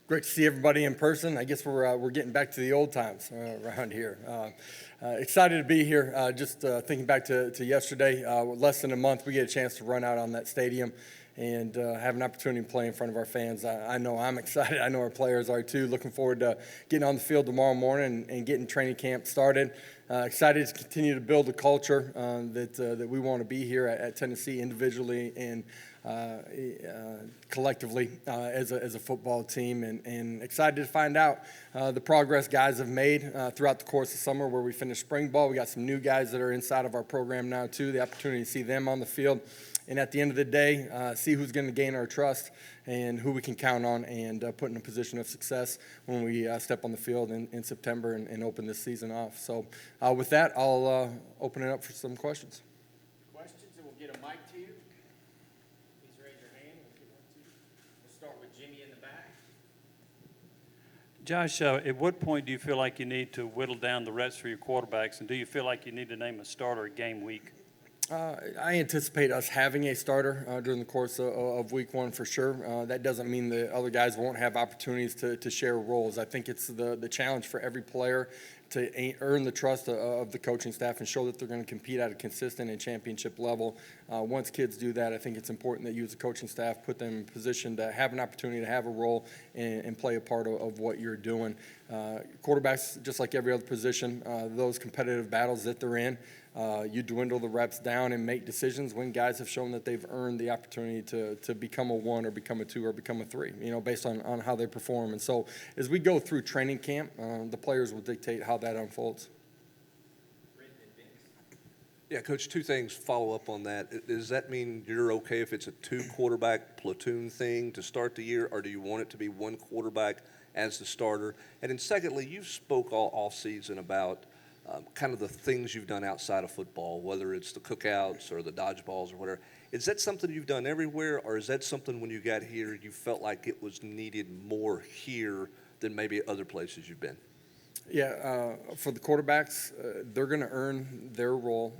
Great to see everybody in person. I guess we're getting back to the old times around here. Excited to be here. Just thinking back to yesterday, less than a month, we get a chance to run out on that stadium and have an opportunity to play in front of our fans. I know I'm excited. I know our players are too. Looking forward to getting on the field tomorrow morning and getting training camp started. Excited to continue to build a culture that we want to be here at Tennessee individually and collectively as a football team, and excited to find out the progress guys have made throughout the course of summer where we finished spring ball. We got some new guys that are inside of our program now too, the opportunity to see them on the field. And at the end of the day, see who's going to gain our trust and who we can count on and put in a position of success when we step on the field in September and open this season off. So with that, I'll open it up for some questions. Questions, and we'll get a mic to you. Please raise your hand. We'll get one to you. We'll start with Jimmy in the back. Josh, at what point do you feel like you need to whittle down the reps for your quarterbacks, and do you feel like you need to name a starter game week? I anticipate us having a starter during the course of week one for sure. That doesn't mean the other guys won't have opportunities to share roles. I think it's the challenge for every player to earn the trust of the coaching staff and show that they're going to compete at a consistent and championship level. Once kids do that, I think it's important that you as a coaching staff put them in position to have an opportunity to have a role and play a part of what you're doing. Quarterbacks, just like every other position, those competitive battles that they're in, you dwindle the reps down and make decisions when guys have shown that they've earned the opportunity to become a 1 or become a 2 or become a 3, based on how they perform. And so as we go through training camp, the players will dictate how that unfolds. Yeah, Coach, two things follow up on that. Does that mean you're okay if it's a 2-quarterback platoon thing to start the year, or do you want it to be 1 quarterback as the starter? And then secondly, you spoke all offseason about kind of the things you've done outside of football, whether it's the cookouts or the dodgeballs or whatever. Is that something you've done everywhere, or is that something when you got here you felt like it was needed more here than maybe other places you've been? Yeah, for the quarterbacks, they're going to earn their role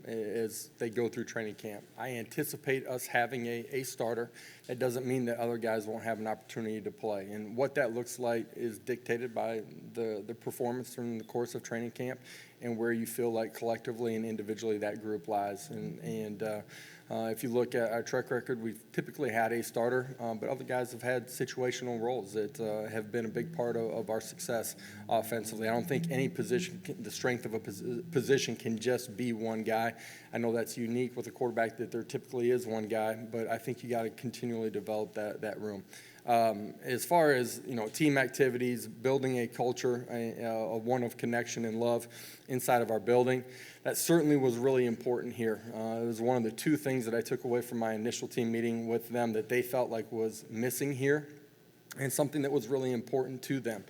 as they go through training camp. I anticipate us having a starter. That doesn't mean that other guys won't have an opportunity to play. And what that looks like is dictated by the performance during the course of training camp and where you feel like collectively and individually that group lies. And if you look at our track record, we've typically had a starter, but other guys have had situational roles that have been a big part of our success offensively. I don't think any position, the strength of a position can just be one guy. I know that's unique with a quarterback that there typically is one guy, but I think you got to continually develop that room. As far as team activities, building a culture, one of connection and love inside of our building, that certainly was really important here. It was one of the 2 things that I took away from my initial team meeting with them that they felt like was missing here, and something that was really important to them.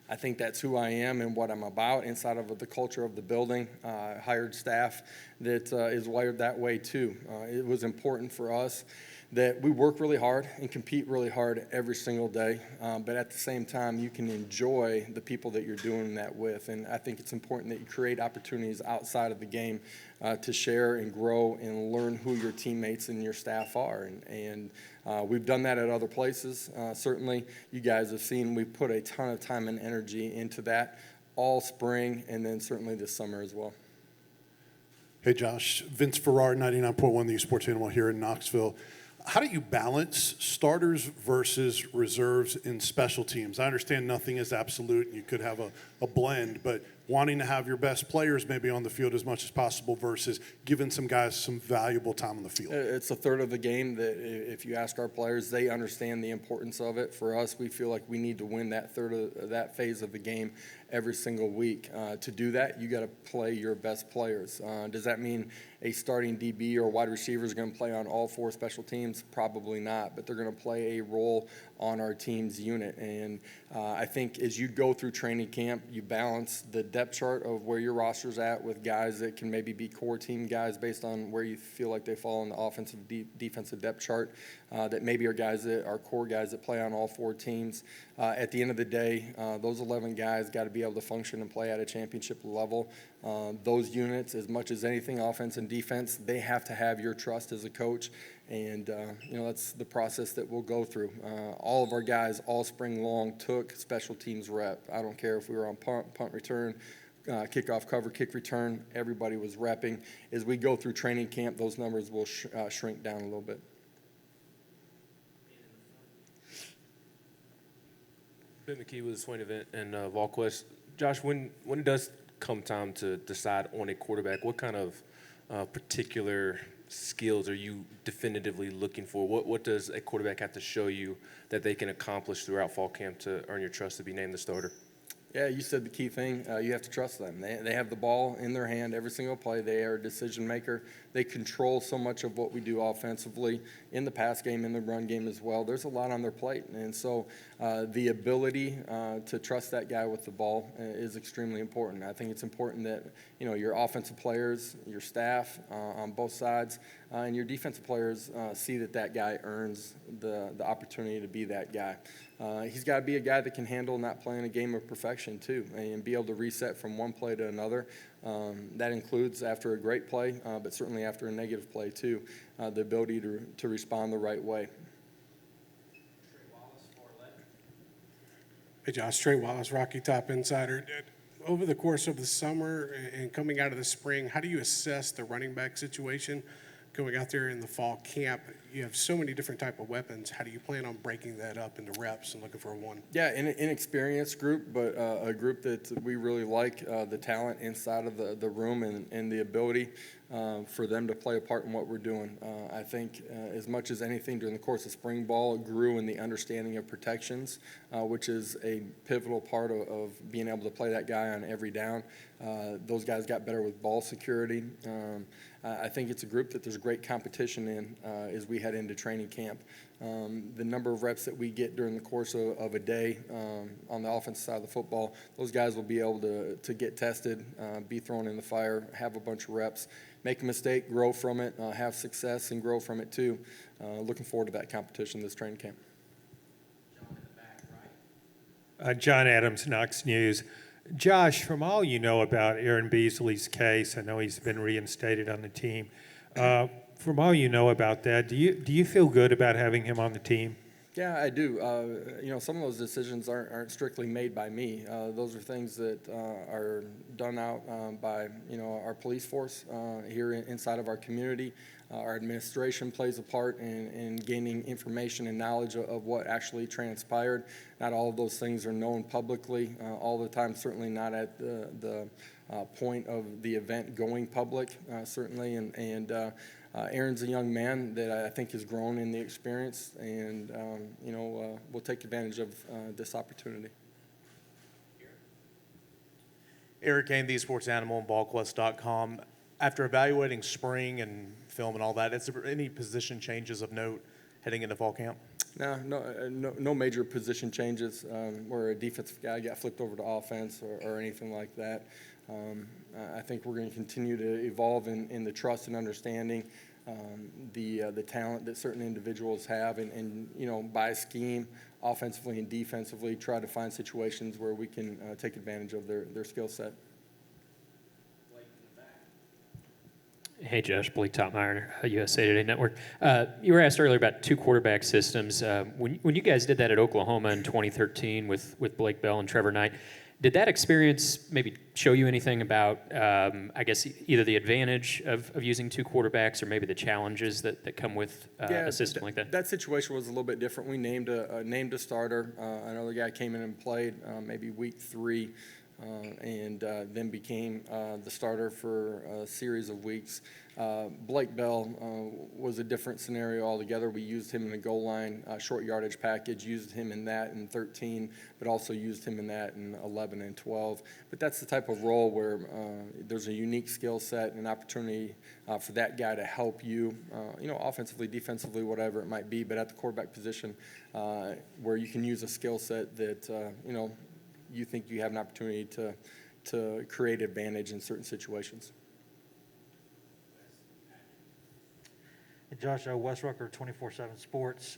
I think that's who I am and what I'm about inside of the culture of the building. Hired staff that is wired that way too. It was important for us that we work really hard and compete really hard every single day, but at the same time, you can enjoy the people that you're doing that with. And I think it's important that you create opportunities outside of the game to share and grow and learn who your teammates and your staff are. And we've done that at other places. Certainly, you guys have seen we've put a ton of time and energy into that all spring and then certainly this summer as well. Hey, Josh. Vince Ferrar, 99.1 The Sports Animal here in Knoxville. How do you balance starters versus reserves in special teams? I understand nothing is absolute and you could have a blend, but wanting to have your best players maybe on the field as much as possible versus giving some guys some valuable time on the field. It's a third of the game that if you ask our players, they understand the importance of it. For us, we feel like we need to win that third of that phase of the game every single week. To do that, you got to play your best players. Does that mean a starting DB or wide receiver is going to play on all 4 special teams? Probably not, but they're going to play a role on our team's unit. And I think as you go through training camp, you balance the depth chart of where your roster's at with guys that can maybe be core team guys based on where you feel like they fall in the offensive defensive depth chart, that maybe are guys that are core guys that play on all 4 teams. At the end of the day, those 11 guys got to be able to function and play at a championship level. Those units, as much as anything, offense and defense, they have to have your trust as a coach And, that's the process that we'll go through. All of our guys all spring long took special teams rep. I don't care if we were on punt return, kickoff cover, kick return, everybody was repping. As we go through training camp, those numbers will shrink down a little bit. Ben McKee with the Swain event and VolQuest. Josh, when it does come time to decide on a quarterback, what kind of particular skills are you definitively looking for? What does a quarterback have to show you that they can accomplish throughout fall camp to earn your trust to be named the starter? Yeah, you said the key thing. You have to trust them. They have the ball in their hand every single play. They are a decision maker. They control so much of what we do offensively in the pass game, in the run game as well. There's a lot on their plate. And so the ability to trust that guy with the ball is extremely important. I think it's important that, your offensive players, your staff on both sides, and your defensive players see that guy earns the opportunity to be that guy. He's got to be a guy that can handle not playing a game of perfection, too, and be able to reset from one play to another. That includes after a great play, but certainly after a negative play, too, the ability to respond the right way. Hey, Josh, Trey Wallace, Rocky Top Insider. Over the course of the summer and coming out of the spring, how do you assess the running back situation going out there in the fall camp? You have so many different type of weapons. How do you plan on breaking that up into reps and looking for one? Yeah, an inexperienced group, but a group that we really like, the talent inside of the room and the ability for them to play a part in what we're doing. I think as much as anything during the course of spring ball, it grew in the understanding of protections, which is a pivotal part of being able to play that guy on every down. Those guys got better with ball security. I think it's a group that there's great competition in as we head into training camp. The number of reps that we get during the course of a day on the offensive side of the football, those guys will be able to get tested, be thrown in the fire, have a bunch of reps, make a mistake, grow from it, have success, and grow from it too. Looking forward to that competition this training camp. John in the back, right? John Adams, Knox News. Josh, from all you know about Aaron Beasley's case, I know he's been reinstated on the team. From all you know about that, do you feel good about having him on the team? Yeah, I do. Some of those decisions aren't strictly made by me. Those are things that are done out by, our police force here inside of our community. Our administration plays a part in gaining information and knowledge of what actually transpired. Not all of those things are known publicly all the time, certainly not at the point of the event going public, certainly. And Aaron's a young man that I think has grown in the experience, and we'll take advantage of this opportunity. Eric Kane, the Sports Animal, and BallQuest.com. After evaluating spring and film and all that, is there any position changes of note heading into fall camp? No major position changes where a defensive guy got flipped over to offense or anything like that. I think we're going to continue to evolve in the trust and understanding the talent that certain individuals have, and by scheme, offensively and defensively, try to find situations where we can take advantage of their skill set. Hey, Josh, Blake Topmeyer, USA Today Network. You were asked earlier about two quarterback systems. When you guys did that at Oklahoma in 2013 with Blake Bell and Trevor Knight, did that experience maybe show you anything about, I guess, either the advantage of using two quarterbacks or maybe the challenges that come with a system like that? That situation was a little bit different. We named a starter. Another guy came in and played maybe week 3. And then became the starter for a series of weeks. Blake Bell was a different scenario altogether. We used him in the goal line short yardage package, used him in that in 13, but also used him in that in 11 and 12. But that's the type of role where there's a unique skill set and an opportunity for that guy to help you, offensively, defensively, whatever it might be, but at the quarterback position where you can use a skill set that, you think you have an opportunity to create advantage in certain situations. Hey, Josh, Wes Rucker, 24/7 Sports.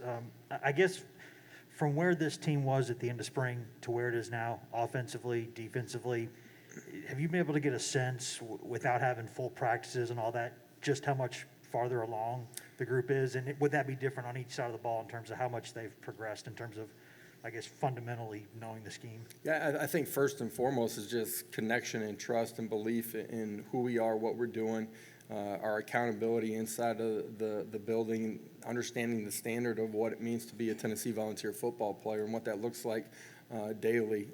I guess from where this team was at the end of spring to where it is now, offensively, defensively, have you been able to get a sense, without having full practices and all that, just how much farther along the group is? And would that be different on each side of the ball in terms of how much they've progressed in terms of, I guess, fundamentally knowing the scheme? Yeah, I think first and foremost is just connection and trust and belief in who we are, what we're doing, our accountability inside of the building, understanding the standard of what it means to be a Tennessee Volunteer football player and what that looks like daily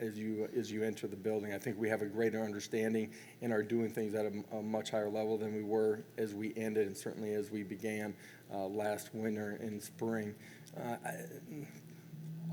as you enter the building. I think we have a greater understanding and are doing things at a much higher level than we were as we ended and certainly as we began last winter and spring.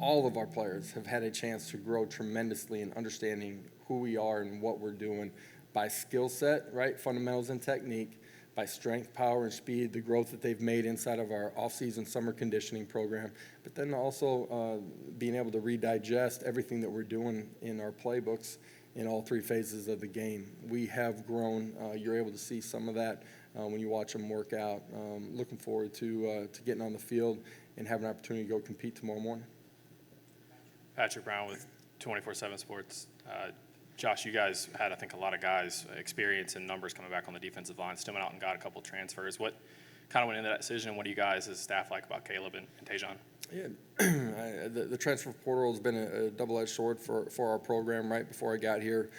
All of our players have had a chance to grow tremendously in understanding who we are and what we're doing by skill set, right? Fundamentals and technique, by strength, power, and speed, the growth that they've made inside of our off-season summer conditioning program, but then also being able to redigest everything that we're doing in our playbooks in all three phases of the game. We have grown. You're able to see some of that when you watch them work out. Looking forward to getting on the field and having an opportunity to go compete tomorrow morning. Patrick Brown with 24/7 Sports. Josh, you guys had, I think, a lot of guys' experience and numbers coming back on the defensive line. Still went out and got a couple transfers. What kind of went into that decision? What do you guys as staff like about Caleb and Tajon? Yeah, the transfer portal has been a double-edged sword for our program. Right before I got here,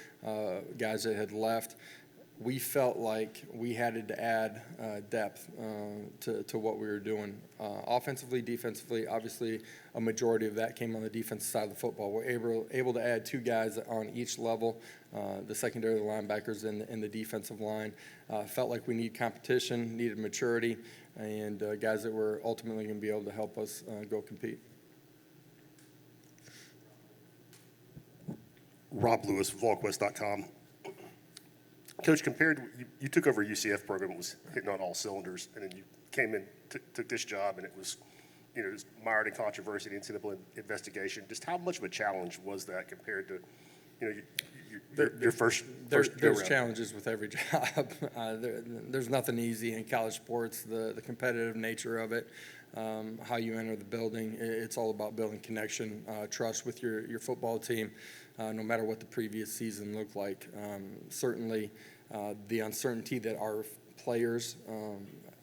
guys that had left, we felt like we had to add depth to what we were doing. Offensively, defensively, obviously a majority of that came on the defensive side of the football. We're able to add two guys on each level, the secondary, the linebackers, and the defensive line. Felt like we need competition, needed maturity, and guys that were ultimately going to be able to help us go compete. Rob Lewis, VolQuest.com. Coach, you took over a UCF program that was hitting on all cylinders, and then you came in, took this job, and it was, it was mired in controversy, the NCAA investigation. Just how much of a challenge was that compared to, your first There's go-round? challenges with every job. There's nothing easy in college sports. The competitive nature of it, how you enter the building, it's all about building connection, trust with your football team, no matter what the previous season looked like. Certainly, the uncertainty that our players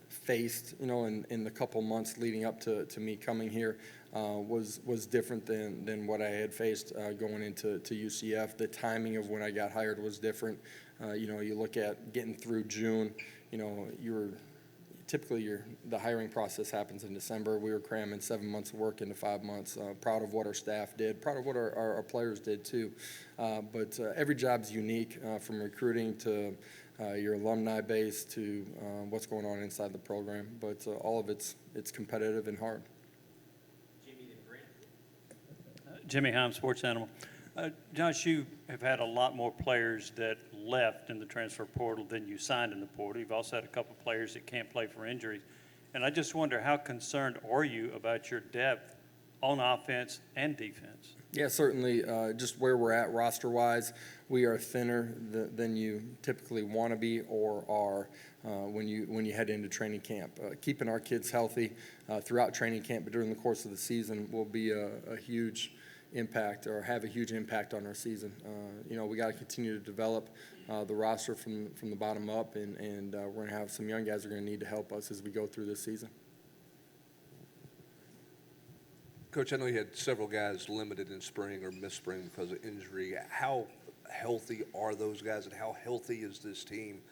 faced, in the couple months leading up to me coming here was different than what I had faced going into UCF. The timing of when I got hired was different. You look at getting through June, typically the hiring process happens in December. We were cramming 7 months of work into 5 months. Proud of what our staff did, proud of what our players did too. But every job's unique, from recruiting to your alumni base to what's going on inside the program. But all of it's competitive and hard. Jimmy Heim, Sports Animal. Josh, you have had a lot more players that left in the transfer portal than you signed in the portal. You've also had a couple players that can't play for injuries. And I just wonder, how concerned are you about your depth on offense and defense? Yeah, certainly. Just where we're at roster-wise, we are thinner than you typically want to be or are when you head into training camp. Keeping our kids healthy throughout training camp, but during the course of the season will be a huge impact or have a huge impact on our season. We got to continue to develop the roster from the bottom up, and we're going to have some young guys who are going to need to help us as we go through this season. Coach, I know you had several guys limited in spring or missed spring because of injury. How healthy are those guys, and how healthy is this team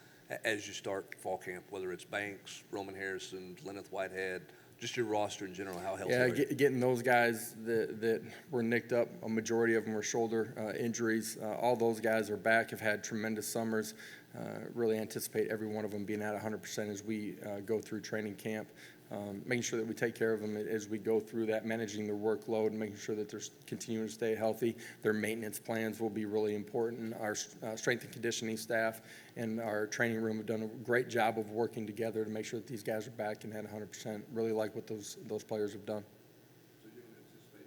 as you start fall camp, whether it's Banks, Roman Harrison, Lenneth Whitehead, just your roster in general, how healthy are you? Getting those guys that were nicked up, a majority of them were shoulder injuries. All those guys are back, have had tremendous summers. Really anticipate every one of them being at 100% as we go through training camp. Making sure that we take care of them as we go through that, managing their workload, and making sure that they're continuing to stay healthy. Their maintenance plans will be really important. Our strength and conditioning staff and our training room have done a great job of working together to make sure that these guys are back and at 100%. Really like what those players have done. So you don't anticipate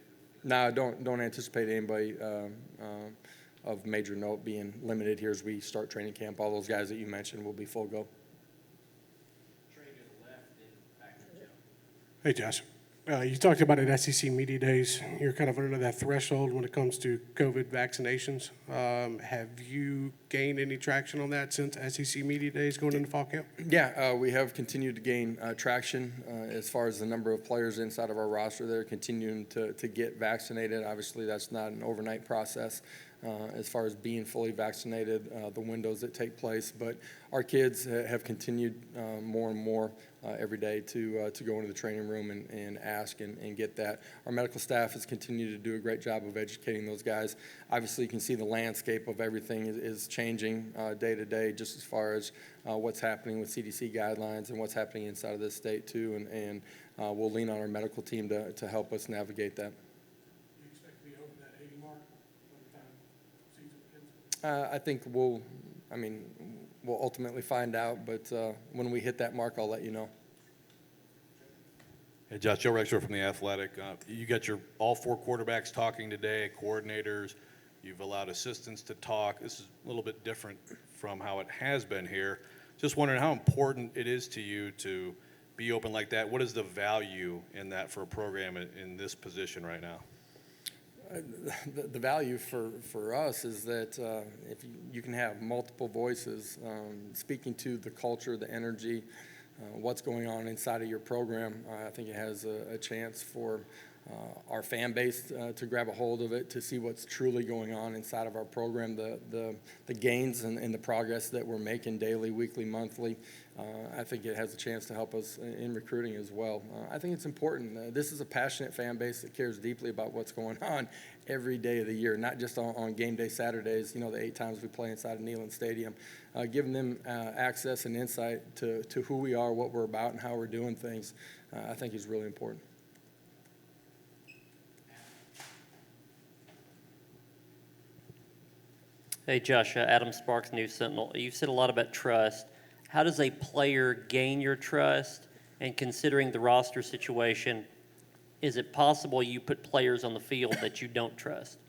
anybody? No, I don't anticipate anybody of major note being limited here as we start training camp. All those guys that you mentioned will be full go. Hey, Josh. You talked about at SEC Media Days, you're kind of under that threshold when it comes to COVID vaccinations. Have you gained any traction on that since SEC Media Days going into fall camp? Yeah, we have continued to gain traction as far as the number of players inside of our roster that are continuing to get vaccinated. Obviously, that's not an overnight process as far as being fully vaccinated, the windows that take place. But our kids have continued more and more every day to go into the training room and ask and get that. Our medical staff has continued to do a great job of educating those guys. Obviously, you can see the landscape of everything is changing day to day, just as far as what's happening with CDC guidelines and what's happening inside of this state too. And we'll lean on our medical team to help us navigate that. Do you expect to be over that 80 mark by the time season begins? I think we'll ultimately find out, but when we hit that mark, I'll let you know. Hey, Josh, Joe Rexler from The Athletic. You got all 4 quarterbacks talking today, coordinators. You've allowed assistants to talk. This is a little bit different from how it has been here. Just wondering how important it is to you to be open like that. What is the value in that for a program in this position right now? The value for us is that if you can have multiple voices speaking to the culture, the energy, what's going on inside of your program, I think it has a chance for our fan base to grab a hold of it, to see what's truly going on inside of our program, the gains and the progress that we're making daily, weekly, monthly. I think it has a chance to help us in recruiting as well. I think it's important. This is a passionate fan base that cares deeply about what's going on every day of the year, not just on game day Saturdays, the 8 times we play inside of Neyland Stadium. Giving them access and insight to who we are, what we're about, and how we're doing things, I think is really important. Hey, Josh, Adam Sparks, News Sentinel. You've said a lot about trust. How does a player gain your trust? And considering the roster situation, is it possible you put players on the field that you don't trust?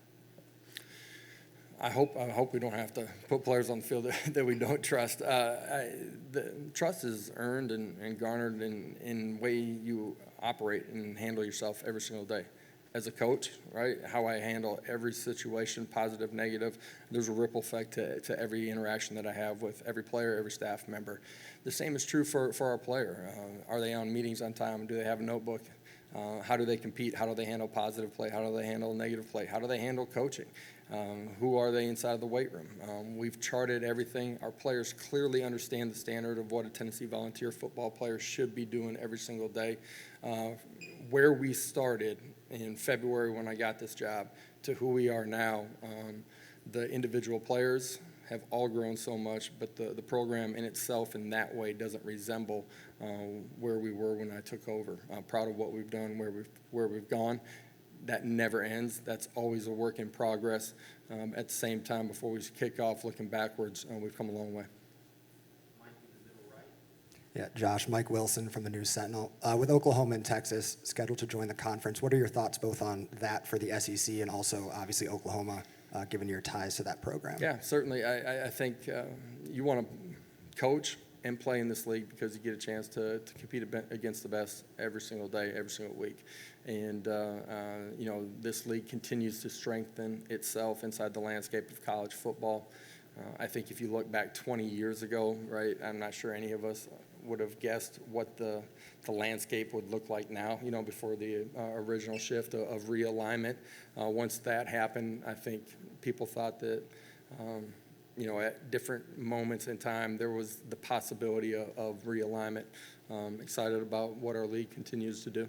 I hope we don't have to put players on the field that we don't trust. The trust is earned and garnered in the way you operate and handle yourself every single day. As a coach, right, how I handle every situation, positive, negative, there's a ripple effect to every interaction that I have with every player, every staff member. The same is true for our player. Are they on meetings on time? Do they have a notebook? How do they compete? How do they handle positive play? How do they handle negative play? How do they handle coaching? Who are they inside the weight room? We've charted everything. Our players clearly understand the standard of what a Tennessee Volunteer football player should be doing every single day. Where we started in February when I got this job to who we are now, the individual players have all grown so much, but the program in itself in that way doesn't resemble where we were when I took over. I'm proud of what we've done, where we've gone. That never ends. That's always a work in progress. At the same time, before we kick off looking backwards, we've come a long way. Yeah, Josh, Mike Wilson from the News Sentinel. With Oklahoma and Texas scheduled to join the conference, what are your thoughts both on that for the SEC and also obviously Oklahoma, given your ties to that program? Yeah, certainly. I think you want to coach and play in this league because you get a chance to compete against the best every single day, every single week. And, this league continues to strengthen itself inside the landscape of college football. I think if you look back 20 years ago, right, I'm not sure any of us would have guessed what the landscape would look like now, before the original shift of realignment. Once that happened, I think people thought that, at different moments in time, there was the possibility of realignment. Excited about what our league continues to do.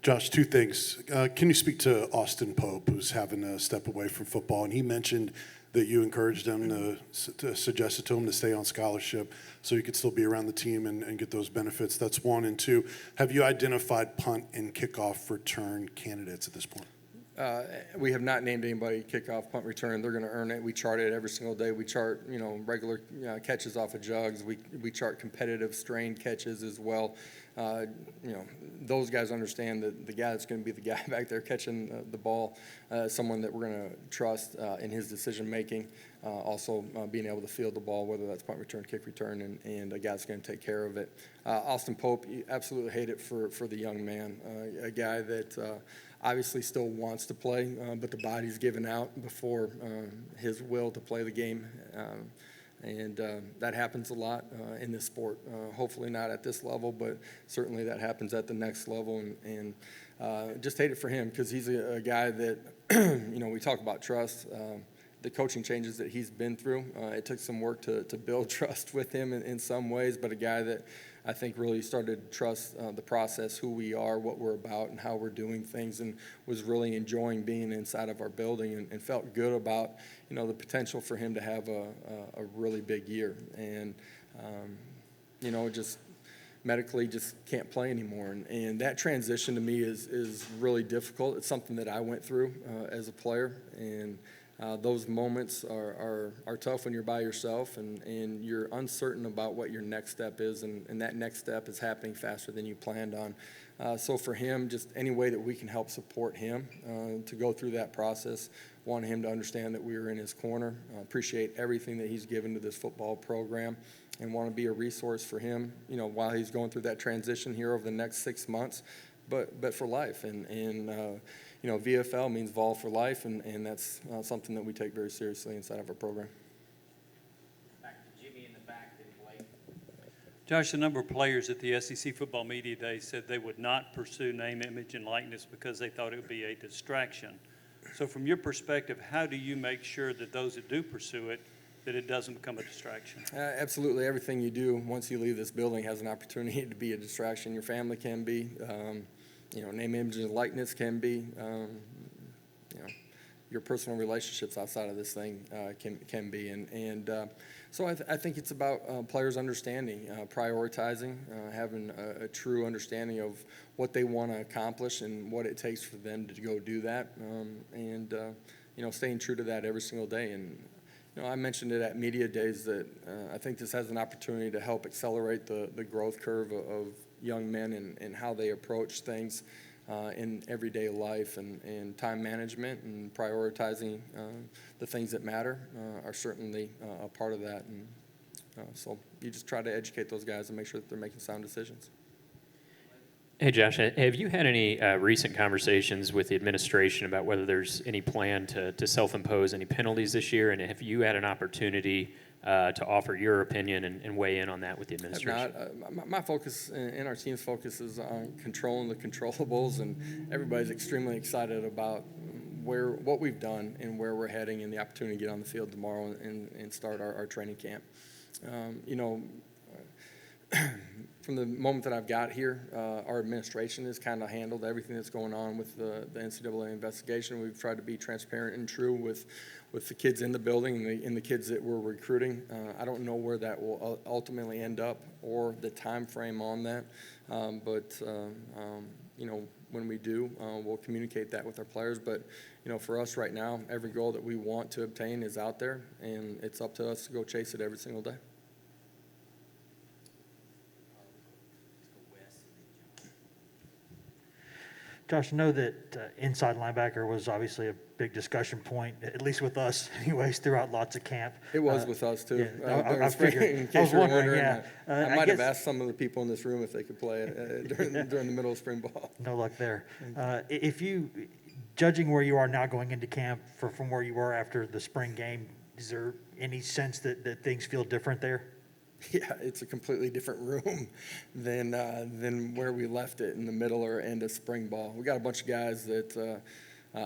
Josh, 2 things. Can you speak to Austin Pope, who's having to step away from football? And he mentioned that you encouraged him suggested to him to stay on scholarship so he could still be around the team and get those benefits. That's 1. And 2, have you identified punt and kickoff return candidates at this point? We have not named anybody kickoff, punt return. They're going to earn it. We chart it every single day. We chart, regular catches off of jugs. We chart competitive strain catches as well. Those guys understand that the guy that's going to be the guy back there catching the ball, someone that we're going to trust in his decision making. Also being able to field the ball, whether that's punt return, kick return, and a guy that's going to take care of it. Austin Pope, you absolutely hate it for the young man, a guy that obviously still wants to play, but the body's given out before his will to play the game. And that happens a lot in this sport. Hopefully not at this level, but certainly that happens at the next level. And just hate it for him because he's a guy that, we talk about trust. The coaching changes that he's been through, it took some work to build trust with him in some ways, but a guy that I think really started to trust the process, who we are, what we're about, and how we're doing things, and was really enjoying being inside of our building and felt good about, the potential for him to have a really big year. And, just medically just can't play anymore. And that transition to me is really difficult. It's something that I went through as a player, and those moments are tough when you're by yourself and you're uncertain about what your next step is, and that next step is happening faster than you planned on. So for him, just any way that we can help support him to go through that process, want him to understand that we are in his corner, appreciate everything that he's given to this football program, and want to be a resource for him, while he's going through that transition here over the next 6 months, but for life. And VFL means Vol for life, and that's something that we take very seriously inside of our program. Back to Jimmy in the back, then Blake. Josh, a number of players at the SEC Football Media Day said they would not pursue name, image, and likeness because they thought it would be a distraction. So from your perspective, how do you make sure that those that do pursue it, that it doesn't become a distraction? Absolutely. Everything you do once you leave this building has an opportunity to be a distraction. Your family can be. Name, image, and likeness can be. Your personal relationships outside of this thing can be. So I think it's about players understanding, prioritizing, having a true understanding of what they want to accomplish and what it takes for them to go do that, and staying true to that every single day. And I mentioned it at Media Days that I think this has an opportunity to help accelerate the growth curve of young men and how they approach things in everyday life, and time management and prioritizing the things that matter are certainly a part of that. And so you just try to educate those guys and make sure that they're making sound decisions. Hey, Josh, have you had any recent conversations with the administration about whether there's any plan to self-impose any penalties this year? And have you had an opportunity to offer your opinion and weigh in on that with the administration? My focus and our team's focus is on controlling the controllables, and everybody's extremely excited about what we've done and where we're heading, and the opportunity to get on the field tomorrow and start our training camp. From the moment that I've got here, our administration has kind of handled everything that's going on with the NCAA investigation. We've tried to be transparent and true with the kids in the building and the kids that we're recruiting. I don't know where that will ultimately end up or the time frame on that, but when we do, we'll communicate that with our players. But for us right now, every goal that we want to obtain is out there, and it's up to us to go chase it every single day. Josh, I know that inside linebacker was obviously a big discussion point, at least with us anyways, throughout lots of camp. It was with us too. I figured. In case you were wondering, yeah. I might have asked some of the people in this room if they could play it during the middle of spring ball. No luck there. If you, judging where you are now going into camp from where you were after the spring game, is there any sense that things feel different there? Yeah, it's a completely different room than where we left it in the middle or end of spring ball. We got a bunch of guys that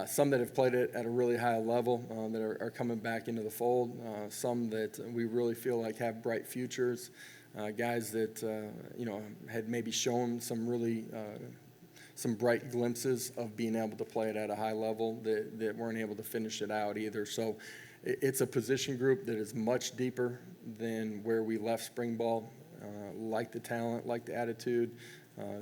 some that have played it at a really high level that are coming back into the fold. Some that we really feel like have bright futures. Guys that had maybe shown some really some bright glimpses of being able to play it at a high level that weren't able to finish it out either. So it's a position group that is much deeper than where we left spring ball. Like the talent, like the attitude,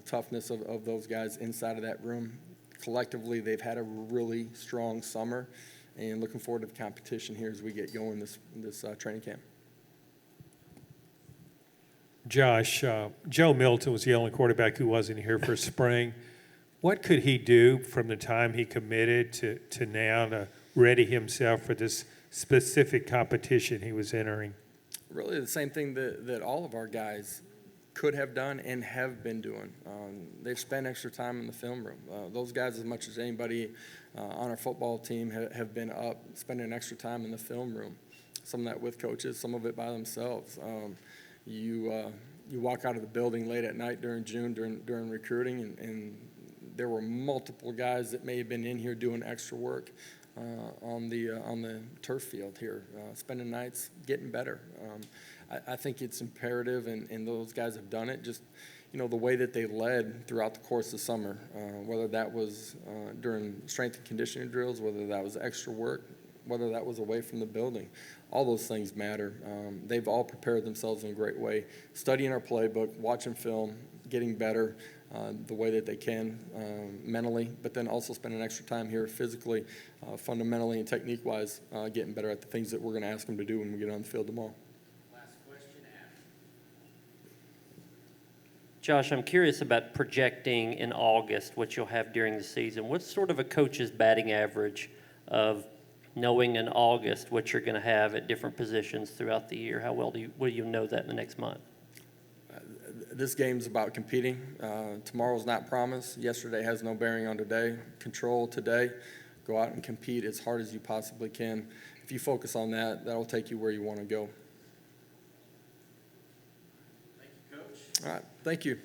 toughness of those guys inside of that room. collectively, they've had a really strong summer, and looking forward to the competition here as we get going this training camp. Josh, Joe Milton was the only quarterback who wasn't here for spring. What could he do from the time he committed to now to ready himself for this specific competition he was entering? Really the same thing that all of our guys could have done and have been doing. They've spent extra time in the film room. Those guys, as much as anybody on our football team, have been up spending extra time in the film room. Some of that with coaches, some of it by themselves. You walk out of the building late at night during June, during recruiting, and there were multiple guys that may have been in here doing extra work on the turf field here, spending nights getting better. I think it's imperative, and those guys have done it. Just the way that they led throughout the course of summer, whether that was during strength and conditioning drills, whether that was extra work, whether that was away from the building. All those things matter. They've all prepared themselves in a great way, studying our playbook, watching film, getting better the way that they can mentally, but then also spending extra time here physically, fundamentally and technique-wise, getting better at the things that we're going to ask them to do when we get on the field tomorrow. Last question, Adam. Josh, I'm curious about projecting in August what you'll have during the season. What's sort of a coach's batting average of knowing in August what you're going to have at different positions throughout the year? How well will you know that in the next month? This game's about competing. Tomorrow's not promised. Yesterday has no bearing on today. Control today. Go out and compete as hard as you possibly can. If you focus on that, that'll take you where you want to go. Thank you, Coach. All right. Thank you.